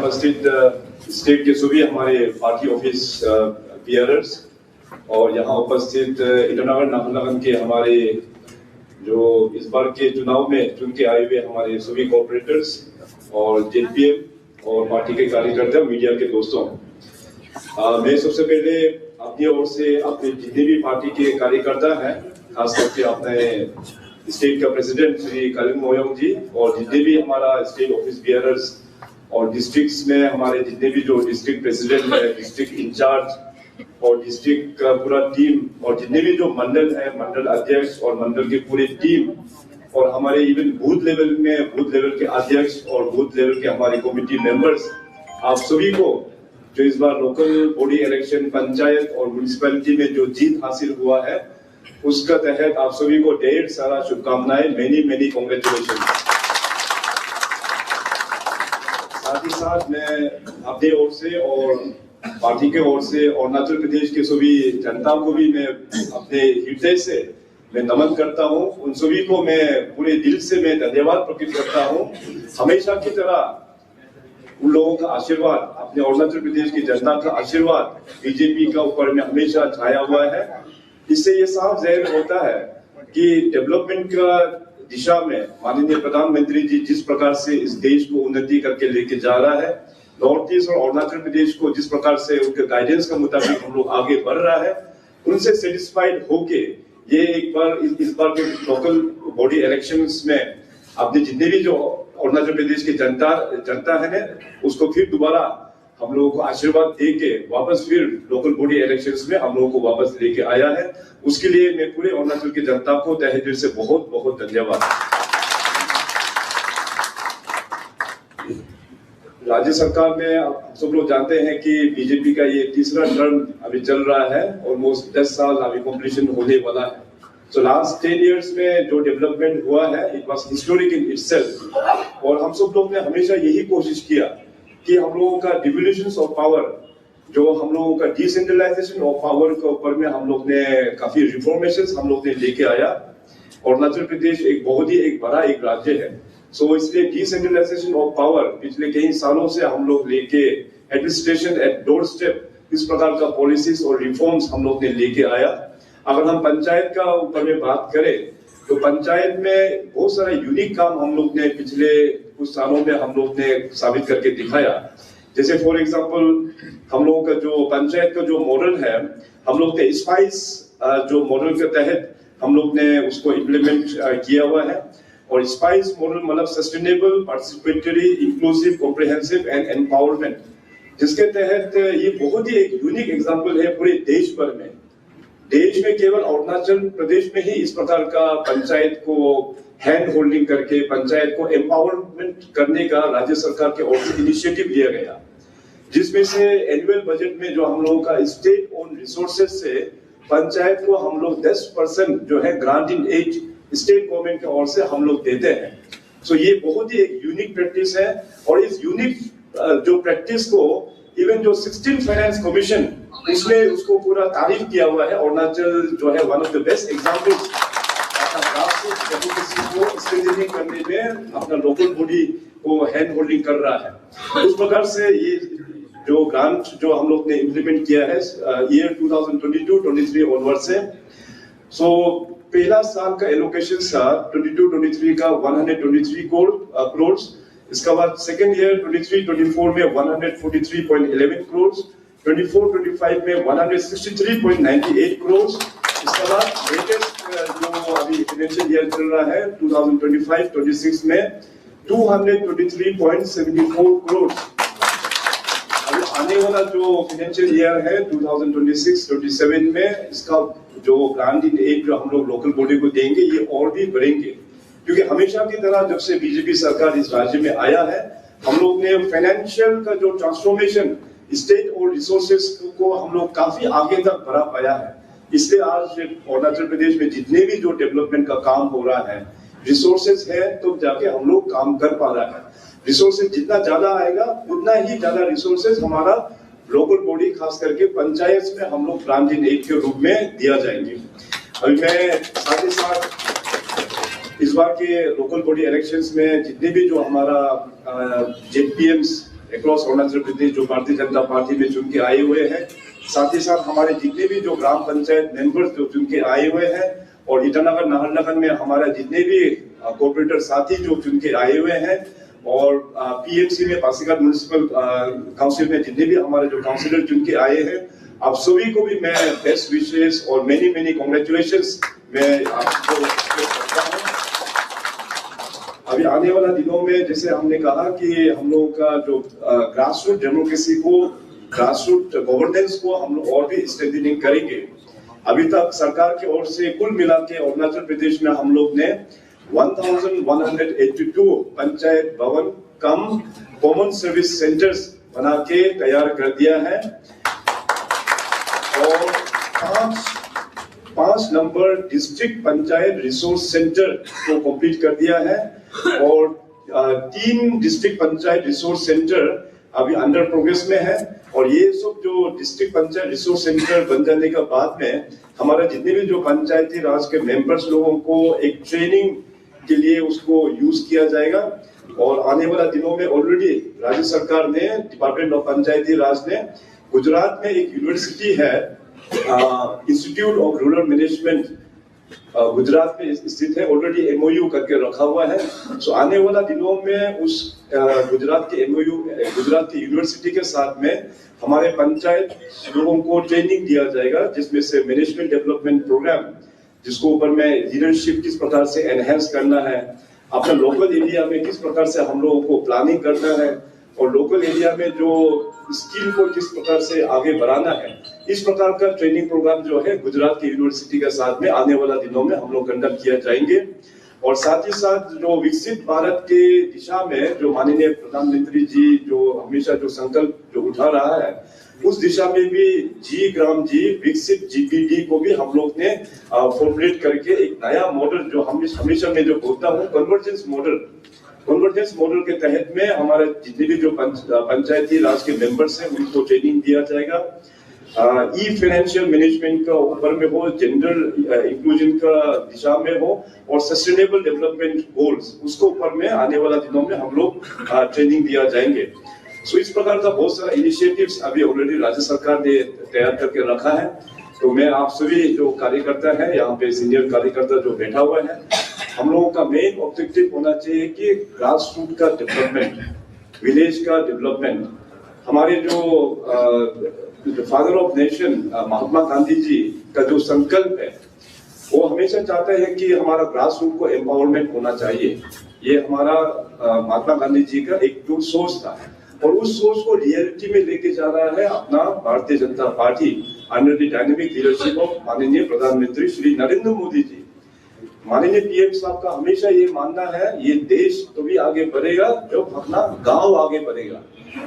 उपस्थित स्टेट के सभी हमारे पार्टी ऑफिस बियरर्स और यहाँ उपस्थित ईटानगर नाहरलगुन के हमारे जो इस बार के चुनाव में चुन के आए हुए हमारे सभी कॉर्पोरेटर्स और जेपीएम और पार्टी के कार्यकर्ता मीडिया के दोस्तों, मैं सबसे पहले अपनी ओर से अपने जितने भी पार्टी के कार्यकर्ता हैं, खास करके अपने स्टेट का प्रेसिडेंट श्री कालिंग मोयोंग जी और जितने भी हमारा स्टेट ऑफिस बियरर्स और डिस्ट्रिक्ट्स में हमारे जितने भी जो डिस्ट्रिक्ट प्रेसिडेंट है, डिस्ट्रिक्ट इंचार्ज और डिस्ट्रिक्ट का पूरा टीम और जितने भी जो मंडल है, मंडल अध्यक्ष और मंडल के पूरे टीम और हमारे इवन बूथ लेवल के अध्यक्ष और बूथ लेवल के हमारे कमेटी मेंबर्स, आप सभी को जो इस बार लोकल बॉडी इलेक्शन पंचायत और म्युनिसिपैलिटी में जो जीत हासिल हुआ है उसका तहत आप सभी को ढेर सारा शुभकामनाएं, मेनी कांग्रेचुलेशन। साथ ही साथ मैं अपने ओर से और पार्टी के ओर से और अरुणाचल प्रदेश के सभी जनता को भी मैं अपने हृदय से मैं नमन करता हूं। उन सभी को मैं पूरे दिल से मैं धन्यवाद प्रकट करता हूं। हमेशा की तरह उन लोगों का आशीर्वाद, अपने अरुणाचल प्रदेश की जनता का आशीर्वाद बीजेपी का ऊपर में हमेशा छाया हुआ है। इससे ये साफ जाहिर होता है कि डेवलपमेंट का दिशा में माननीय प्रधानमंत्री जी जिस प्रकार से इस देश को उन्नति करके लेके जा रहा है, नॉर्थ ईस्ट और अरुणाचल प्रदेश को जिस प्रकार से उनके गाइडेंस के मुताबिक हम लोग आगे बढ़ रहा है, उनसे सेटिस्फाइड होके ये एक बार इस बार के लोकल बॉडी इलेक्शंस में अपने जितने भी जो अरुणाचल प्रदेश की जनता है ना, उसको फिर दोबारा हम लोगों को आशीर्वाद दे के वापस फिर लोकल बॉडी इलेक्शंस में हम लोगों को वापस लेके आया है। उसके लिए मैं पूरे अरुणाचल की जनता को तहे दिल से बहुत धन्यवाद। राज्य सरकार में आप सब लोग जानते हैं कि बीजेपी का ये तीसरा टर्म अभी चल रहा है, ऑलमोस्ट 10 साल अभी कंप्लीशन होने वाला है। तो लास्ट 10 इयर्स में जो डेवलपमेंट हुआ है, it was historic in itself. और हम सब लोग ने हमेशा यही कोशिश किया कि हम लोगों का डिवोल्यूशन ऑफ पावर, जो हम लोगों का डिसेंट्रलाइजेशन ऑफ पावर के ऊपर में हम लोग ने काफी रिफॉर्मेशंस हम लोग ने लेके आया। अरुणाचल प्रदेश एक बहुत ही बड़ा राज्य है, सो इसलिए डिसेंट्रलाइजेशन ऑफ पावर पिछले कई सालों से हम लोग लेके एडमिनिस्ट्रेशन एट डोर स्टेप इस प्रकार का पॉलिसीज और रिफॉर्म्स हम लोग ने लेके आया। अगर हम पंचायत का ऊपर में बात करें तो पंचायत में बहुत सारा यूनिक काम हम लोग ने पिछले कुछ सालों में हम लोग ने साबित करके दिखाया। जैसे फॉर एग्जांपल हम लोगों का जो पंचायत का जो मॉडल है, हम लोग ने स्पाइस जो मॉडल के तहत हम लोग ने उसको इम्प्लीमेंट किया हुआ है। और स्पाइस मॉडल मतलब sustainable, participatory, inclusive, comprehensive and empowerment, जिसके तहत ये बहुत ही एक यूनिक एग्जांपल है पूरे देश भर में। देश में केवल अरुणाचल प्रदेश में ही इस प्रकार का पंचायत को हैंड होल्डिंग करके पंचायत को एम्पावरमेंट करने का राज्य सरकार के ओर से इनिशिएटिव लिया गया, जिसमें से एनुअल बजट में जो हम लोगों का स्टेट ओन रिसोर्सेज से पंचायत को हम लोग 10% जो है grant in aid state government की ओर से हम लोग देते हैं। सो ये बहुत ही एक यूनिक प्रैक्टिस है। और इस यूनिक जो प्रैक्टिस को इवन जो 16 फाइनेंस कमीशन उसने उसको पूरा तारीफ किया हुआ है। अरुणाचल जो है one of the best examples को स्ट्रेंथनिंग करने में अपना लोकल बॉडी को हैंड होल्डिंग कर रहा है। उस प्रकार से ये जो ग्रांट जो हम लोग ने इम्प्लीमेंट किया है ईयर 2022-23 ऑनवर्ड से, सो पहला साल का एलोकेशन था 22-23 का 123 करोड़। इसका बाद सेकेंड ईयर 23-24 में 143.11 करोड़, 24-25 में 163.98 करोड़। इसके बाद लेटेस्ट जो अभी फाइनेंशियल ईयर चल रहा है 2025-26 में 223.74 करोड़। अभी आने वाला जो फाइनेंशियल ईयर है 2026-27 में इसका जो ग्रांट इन एड जो हम लोग लोकल बॉडी को देंगे ये और भी बढ़ेंगे, क्योंकि हमेशा की तरह जब से बीजेपी सरकार इस राज्य में आया है हम लोग ने फाइनेंशियल का जो ट्रांसफॉर्मेशन स्टेट और रिसोर्सेज को हम लोग काफी आगे तक बढ़ा पाया है। इसलिए आज अरुणाचल प्रदेश में जितने भी जो डेवलपमेंट का काम हो रहा है, रिसोर्सेज है तो जाके हम लोग काम कर पा रहा है। रिसोर्सेज जितना ज्यादा आएगा उतना ही ज्यादा रिसोर्सेज हमारा लोकल बॉडी खास करके पंचायत में हम लोग ग्रांट इन एड के रूप में दिया जाएंगे। अभी मैं साथ ही साथ इस बार के लोकल बॉडी इलेक्शंस में जितने भी जो हमारा जेपीएम्स अक्रॉस अरुणाचल प्रदेश जो भारतीय जनता पार्टी में चुन के आए हुए हैं, साथ ही साथ हमारे जितने भी जो ग्राम पंचायत मेंबर्स जो चुन के आए हुए हैं, और ईटानगर नाहरलगुन में हमारा जितने भी कॉर्पोरेटर साथी जो चुन के आए हुए हैं, और पीएमसी में पासीघाट म्युनिसिपल काउंसिल में जितने भी हमारे जो काउंसिलर चुन के आए हैं, आप सभी को भी मैं बेस्ट विशेस और मेनी कांग्रेचुलेशंस मैं आपको करता हूं। अभी आने वाला दिनों में जैसे हमने कहा कि हम लोगों का जो ग्रासरूट डेमोक्रेसी को, ग्रासरूट गवर्नेंस को हम लोग और भी स्ट्रेंथनिंग करेंगे। अभी तक सरकार की ओर से कुल मिला के अरुणाचल प्रदेश में हम लोग ने 1182 पंचायत भवन कम कॉमन सर्विस सेंटर्स बना के तैयार कर दिया है, और पांच number district panchayat resource centre को कंप्लीट कर दिया है, और 3 डिस्ट्रिक्ट पंचायत रिसोर्स सेंटर अभी अंडर प्रोग्रेस में है। और ये सब जो डिस्ट्रिक्ट पंचायत रिसोर्स सेंटर बन जाने के बाद में हमारा जितने भी जो पंचायती राज के मेंबर्स लोगों को एक ट्रेनिंग के लिए उसको यूज किया जाएगा। और आने वाला दिनों में ऑलरेडी राज्य सरकार ने, डिपार्टमेंट ऑफ पंचायती राज ने गुजरात में एक यूनिवर्सिटी है, institute of rural management Gujarat में स्थित है, ऑलरेडी एमओयू करके रखा हुआ है। सो आने वाला दिनों में उस गुजरात के एमओयू, गुजरात की यूनिवर्सिटी के साथ में हमारे पंचायत लोगों को ट्रेनिंग दिया जाएगा, जिसमें से मैनेजमेंट डेवलपमेंट प्रोग्राम, जिसको ऊपर में लीडरशिप किस प्रकार से एनहेंस करना है, अपना लोकल एरिया में किस प्रकार से हम लोगों को प्लानिंग करना है, और लोकल एरिया में जो स्किल को किस प्रकार से आगे बढ़ाना है, इस प्रकार का ट्रेनिंग प्रोग्राम जो है गुजरात की यूनिवर्सिटी के साथ में आने वाला दिनों में हम लोग कंडक्ट किया जाएंगे। और साथ ही साथ जो विकसित भारत के दिशा में जो माननीय प्रधानमंत्री जी जो हमेशा जो संकल्प जो उठा रहा है, उस दिशा में भी जी ग्राम जी विकसित जीपीडी को भी हम लोग ने फॉर्मुलेट करके एक नया मॉडल, जो हमेशा मैं जो बोलता हूँ कन्वर्जेंस मॉडल के तहत में हमारे जितने भी जो पंचायती राज के मेंबर्स हैं उनको ट्रेनिंग दिया जाएगा। ई फाइनेंशियल मैनेजमेंट का ऊपर में हो, जेंडर इंक्लूजन का दिशा में हो, और सस्टेनेबल डेवलपमेंट गोल्स उसको ऊपर में आने वाला दिनों में हम लोग ट्रेनिंग दिया जाएंगे। सो इस प्रकार का बहुत सारा इनिशिएटिव्स अभी ऑलरेडी राज्य सरकार ने तैयार करके रखा है। तो मैं आप सभी जो कार्यकर्ता है, यहाँ पे सीनियर कार्यकर्ता जो बैठा हुआ है, हम लोगों का मेन ऑब्जेक्टिव होना चाहिए कि ग्रास रूट का डेवलपमेंट, विलेज का डेवलपमेंट। हमारे जो father of nation Mahatma Gandhi ji का जो संकल्प है, वो हमेशा चाहते हैं कि हमारा ग्रास रूट को एम्पावरमेंट होना चाहिए। ये हमारा महात्मा गांधी जी का एक जो सोच था, और उस सोच को रियलिटी में लेके जा रहा है अपना Bharatiya Janata party under the dynamic leadership of माननीय प्रधानमंत्री श्री नरेंद्र मोदी जी। माननीय पीएम साहब का हमेशा ये मानना है, ये देश तो भी आगे बढ़ेगा जब अपना गांव आगे बढ़ेगा।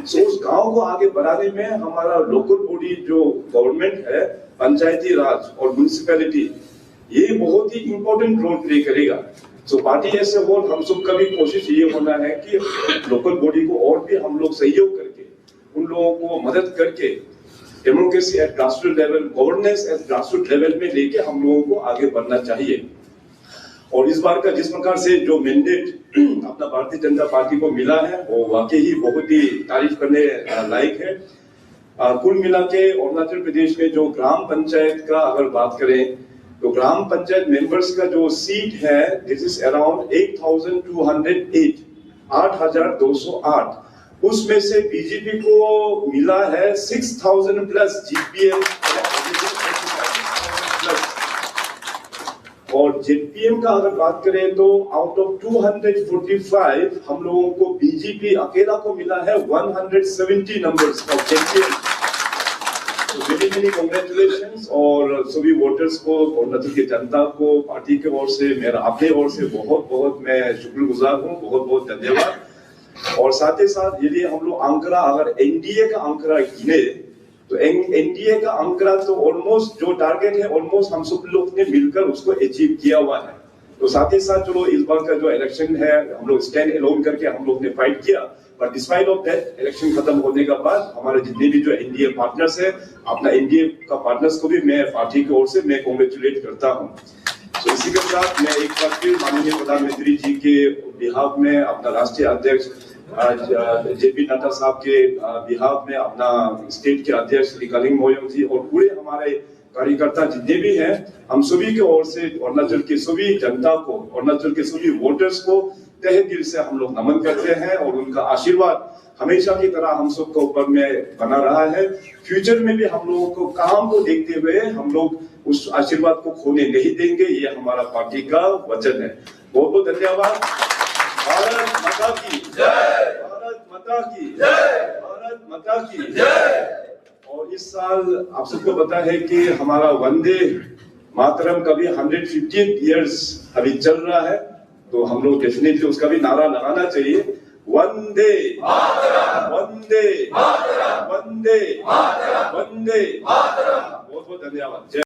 सो उस गांव को आगे बढ़ाने में हमारा लोकल बॉडी जो गवर्नमेंट है, पंचायती राज और म्युनिसिपैलिटी, ये बहुत ही इंपॉर्टेंट रोल प्ले करेगा। सो पार्टी ऐसे हो, हम सब का भी कोशिश ये होना है कि लोकल बॉडी को और भी हम लोग सहयोग करके, उन लोगों को मदद करके democracy at grassroot level, governance at grassroot level में लेके हम लोगों को आगे बढ़ना चाहिए। और इस बार का जिस प्रकार से जो मैंडेट अपना भारतीय जनता पार्टी को मिला है, वो वाकई ही बहुत ही तारीफ करने लायक है। कुल मिला के अरुणाचल प्रदेश में जो ग्राम पंचायत का अगर बात करें, तो ग्राम पंचायत मेंबर्स का जो सीट है, दिस इज अराउंड 8,208, 8,208। उसमें से बीजेपी को मिला है 6,000 प्लस जीपीएम, और जेपीएम का अगर बात करें तो आउट ऑफ 245 हम लोगों को बीजेपी अकेला को मिला है 170 numbers of JPM. Very many congratulations, और सभी वोटर्स को और अरुणाचल की जनता को पार्टी की ओर से, मेरा अपने ओर से बहुत बहुत मैं शुक्रगुजार हूँ, बहुत बहुत धन्यवाद। और साथ ही साथ यदि हम लोग आंकड़ा, अगर एनडीए का आंकड़ा गिने तो एनडीए का आंकड़ा तो ऑलमोस्ट जो टारगेट है ऑलमोस्ट हम सब लोग ने मिलकर उसको अचीव किया हुआ है। तो साथ ही साथ चलो इस बार का जो इलेक्शन है हम लोग स्टैंड अलोन करके हम लोग ने फाइट किया, but despite of that election खत्म होने के बाद हमारे जितने भी जो एनडीए पार्टनर्स है, अपना एनडीए का पार्टनर्स को भी मैं पार्टी की ओर से मैं कांग्रेचुलेट करता हूँ। तो इसी के साथ मैं एक बार फिर माननीय प्रधानमंत्री जी के बिहाफ में, अपना राष्ट्रीय अध्यक्ष आज जेपी नड्डा साहब के बिहाफ में अपना स्टेट के अध्यक्ष श्री कलिंग मोयोंग जी और पूरे हमारे कार्यकर्ता जितने भी हैं, हम सभी की ओर से अरुणाचल की सभी जनता को, अरुणाचल के सभी वोटर्स को तहे दिल से हम लोग नमन करते हैं और उनका आशीर्वाद हमेशा की तरह हम सबके ऊपर में बना रहा है। फ्यूचर में भी हम लोगों को काम को देखते हुए हम लोग उस आशीर्वाद को खोने नहीं देंगे, ये हमारा पार्टी का वचन है। बहुत बहुत धन्यवाद। भारत माता की जय, भारत माता की जय, भारत माता की जय। और इस साल आप सबको पता है कि हमारा वंदे मातरम का भी 150th ईयर्स अभी चल रहा है, तो हम लोग डेफिनेटली उसका भी नारा लगाना चाहिए, वंदे मातरम, वंदे मातरम, वंदे मातरम, वंदे मातरम। बहुत बहुत धन्यवाद।